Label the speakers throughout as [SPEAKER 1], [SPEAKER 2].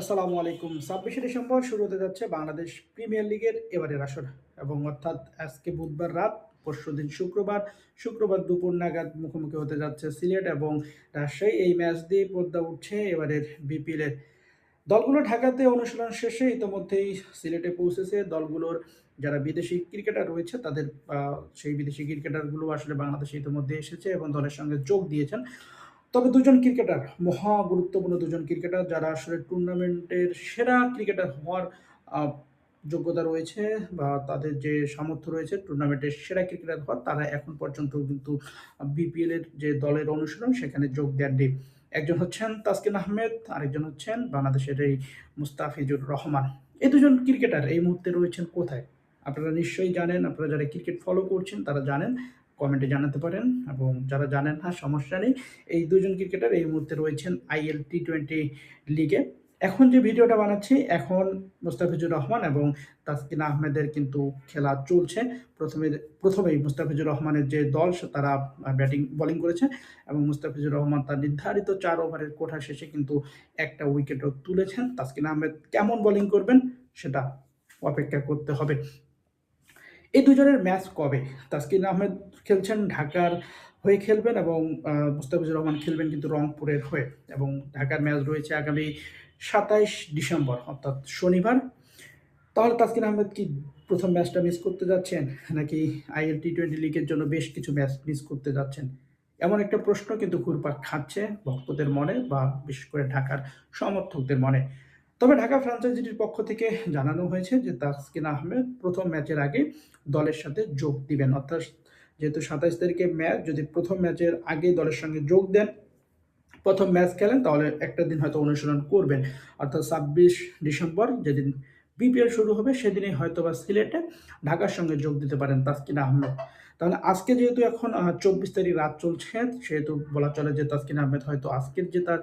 [SPEAKER 1] আসসালামু আলাইকুম। ২৬শে ডিসেম্বর শুরু হতে যাচ্ছে বাংলাদেশ প্রিমিয়ার লিগের এবারের আসর এবং অর্থাৎ আজকে বুধবার রাত, পরশুদিন শুক্রবার দুপুর নাগাদ মুখোমুখি হতে যাচ্ছে সিলেট এবং রাজশাহী। এই ম্যাচ দিয়ে পর্দা উঠছে এবারের বিপিএলের। দলগুলো ঢাকাতে অনুশীলন শেষে ইতোমধ্যেই সিলেটে পৌঁছেছে। দলগুলোর যারা বিদেশি ক্রিকেটার রয়েছে তাদের সেই বিদেশি ক্রিকেটারগুলো আসলে বাংলাদেশে ইতিমধ্যে এসেছে এবং দলের সঙ্গে যোগ দিয়েছেন। তবে দুজন ক্রিকেটার, মহা গুরুত্বপূর্ণ দুজন ক্রিকেটার যারা আসলে টুর্নামেন্টের সেরা ক্রিকেটার হওয়ার আ যোগ্যতা রয়েছে বা তাদের যে সামর্থ্য রয়েছে টুর্নামেন্টের সেরা ক্রিকেটার হওয়ার, তারা এখন পর্যন্ত কিন্তু বিপিএল এর যে দলের অনুশীলন সেখানে যোগ দেননি। একজন হচ্ছেন তাসকিন আহমেদ, আরেকজন হচ্ছেন বাংলাদেশের এই মুস্তাফিজুর রহমান। এই দুজন ক্রিকেটার এই মুহূর্তে রয়েছেন কোথায়? আপনারা নিশ্চয়ই জানেন, আপনারা যারা ক্রিকেট ফলো করছেন তারা জানেন। কমেন্টে জানাতে পারেন এবং যারা জানেন না সমস্যা নেই। এই ২ জন ক্রিকেটার এই মুহূর্তে রয়েছেন আইএল টি-20 লিগে। এখন যে ভিডিওটা বানাচ্ছি, এখন মুস্তাফিজুর রহমান এবং তাসকিন আহমেদের কিন্তু খেলা চলছে। প্রথমেই মুস্তাফিজুর রহমানের যে দল তারা বোলিং করেছে এবং মুস্তাফিজুর রহমান তার নির্ধারিত ৪ ওভারের কোঠা শেষে কিন্তু একটা উইকেটও তুলেছেন। তাসকিন আহমেদ কেমন বোলিং করবেন সেটা অপেক্ষা করতে হবে। এই দুজনের ম্যাচ কবে? তাসকিন আহমেদ খেলছেন ঢাকার হয়ে খেলবেন এবং মুস্তাফিজুর রহমান খেলবেন কিন্তু রংপুরের হয়ে এবং ঢাকার ম্যাচ রয়েছে আগামী ২৭ ডিসেম্বর অর্থাৎ শনিবার। তাহলে তাসকিন আহমেদ কি ১ম ম্যাচটা মিস করতে যাচ্ছেন? নাকি আইএল টি-20 লিগের জন্য বেশ কিছু ম্যাচ মিস করতে যাচ্ছেন? এমন একটা প্রশ্ন কিন্তু ঘুরপাক খাচ্ছে ভক্তদের মনে বা বিশেষ করে ঢাকার সমর্থকদের মনে। তবে ঢাকা ফ্র্যাঞ্চাইজিটির পক্ষ থেকে জানানো হয়েছে যে তাসকিন আহমেদ ১ম ম্যাচের আগে দলের সাথে যোগ দিবেন। অর্থাৎ যেহেতু ২৭ তারিখে ম্যাচ, যদি ১ম ম্যাচের আগেই দলের সঙ্গে যোগ দেন, ১ম ম্যাচ খেলেন তাহলে একটা দিন হয়তো অনুশীলন করবেন। অর্থাৎ ২৬ ডিসেম্বর যেদিন বিপিএল শুরু হবে সেদিনই হয়তোবা সিলেটে ঢাকার সঙ্গে যোগ দিতে পারেন তাসকিন আহমেদ। তাহলে আজকে যেহেতু এখন ২৪ তারিখ রাত চলছে, সেহেতু বলা চলে যে তাসকিন আহমেদ হয়তো আজকের যে তার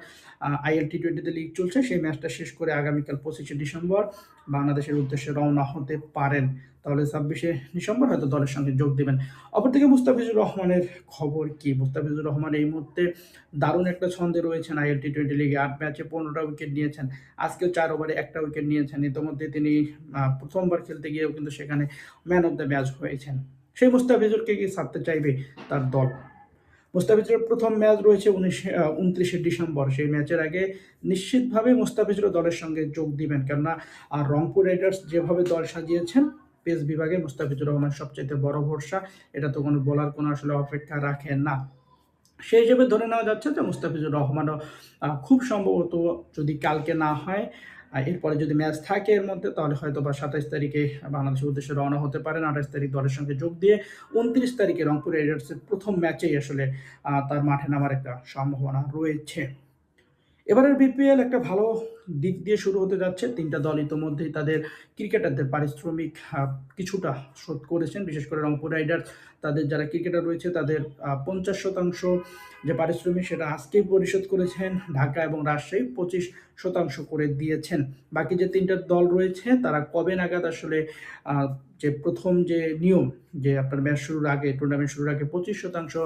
[SPEAKER 1] আইএল টি-20 তে লিগ চলছে সেই ম্যাচটা শেষ করে আগামীকাল ২৫শে ডিসেম্বর বাংলাদেশের উদ্দেশ্যে রওনা হতে পারেন। তাহলে ২৬শে ডিসেম্বর হয়তো দলের সঙ্গে যোগ দিবেন। অপরদিকে মুস্তাফিজুর রহমানের খবর কি? মুস্তাফিজুর রহমান এই মুহূর্তে দারুণ একটা ছন্দে রয়েছেন আইএল টি-20 লিগে। ৮ ম্যাচে ১৫টা উইকেট নিয়েছেন। আজকেও ৪ ওভারে ১টা উইকেট নিয়েছেন। ইতোমধ্যে তিনি প্রথমবার খেলতে গিয়েও কিন্তু সেখানে ম্যান অফ দ্য ম্যাচ হয়েছেন। সেই মুস্তাফিজুরকে কি ছাড়তে চাইবে তার দল? মুস্তাফিজুরের ১ম ম্যাচ রয়েছে ২৯শে ডিসেম্বর। সেই ম্যাচের আগে নিশ্চিতভাবে মুস্তাফিজুরও দলের সঙ্গে যোগ দিবেন। কেননা রংপুর রাইডার্স যেভাবে দল সাজিয়েছেন, পেস বিভাগে মুস্তাফিজুর রহমান সবচাইতে বড় ভরসা। এটা তো বলার কোনো আসলে অপেক্ষা রাখে না। সেই হিসেবে ধরে নেওয়া যাচ্ছে যে মুস্তাফিজুর রহমানও খুব সম্ভবত, যদি কালকে না হয়, এরপরে যদি ম্যাচ থাকে এর মধ্যে, তাহলে হয়তোবা ২৭ তারিখে বাংলাদেশের উদ্দেশ্যে রওনা হতে পারেন। ২৮ তারিখ দলের সঙ্গে যোগ দিয়ে ২৯ তারিখে রংপুর রাইডার্সের ১ম ম্যাচেই আসলে তার মাঠে নামার একটা সম্ভাবনা রয়েছে। এবারের বিপিএল একটা ভালো দিক দিয়ে শুরু হতে যাচ্ছে। ৩ টা দল ইতোমধ্যেই তাদের ক্রিকেটারদের পারিশ্রমিক কিছুটা শোধ করেছেন। বিশেষ করে রংপুর রাইডার্স তাদের যারা ক্রিকেটার রয়েছে তাদের ৫০% যে পারিশ্রমিক সেটা আজকেই পরিশোধ করেছেন। ঢাকা এবং রাজশাহী ২৫% করে দিয়েছেন। বাকি যে ৩ টা দল রয়েছে তারা কবে নাগাদ আসলে আ যে ১ম যে নিয়ম, যে আপনার ম্যাচ শুরুর আগে, টুর্নামেন্ট শুরুর আগে ২৫%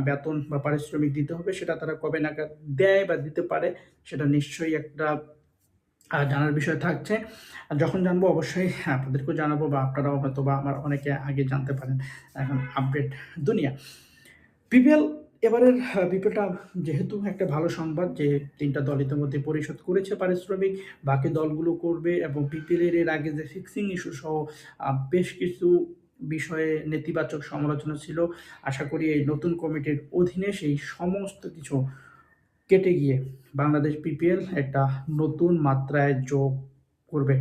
[SPEAKER 1] বেতন বা পারিশ্রমিক দিতে হবে, সেটা তারা কবে নাগাদ দেয় বা দিতে পারে সেটা নিশ্চয়ই একটা জানার বিষয় থাকছে। যখন জানবো অবশ্যই আপনাদেরকেও জানাবো বা আপনারাও হয়তোবা আমার অনেকে আগে জানতে পারেন। এখন আপডেট দুনিয়া। বিপিএল এবারের বিপিএলটা যেহেতু একটা ভালো সংবাদ যে ৩ টা দল ইতিমধ্যে পরিশোধ করেছে পারিশ্রমিক, বাকি দলগুলো করবে এবং বিপিএল এর আগে যে ফিক্সিং ইস্যু সহ বেশ কিছু বিষয়ে নেতিবাচক সমালোচনা ছিল। আশা করি এই নতুন কমিটির অধীনে সেই সমস্ত কিছু কেটে গিয়ে বাংলাদেশ বিপিএল একটা নতুন মাত্রায় যোগ করবে।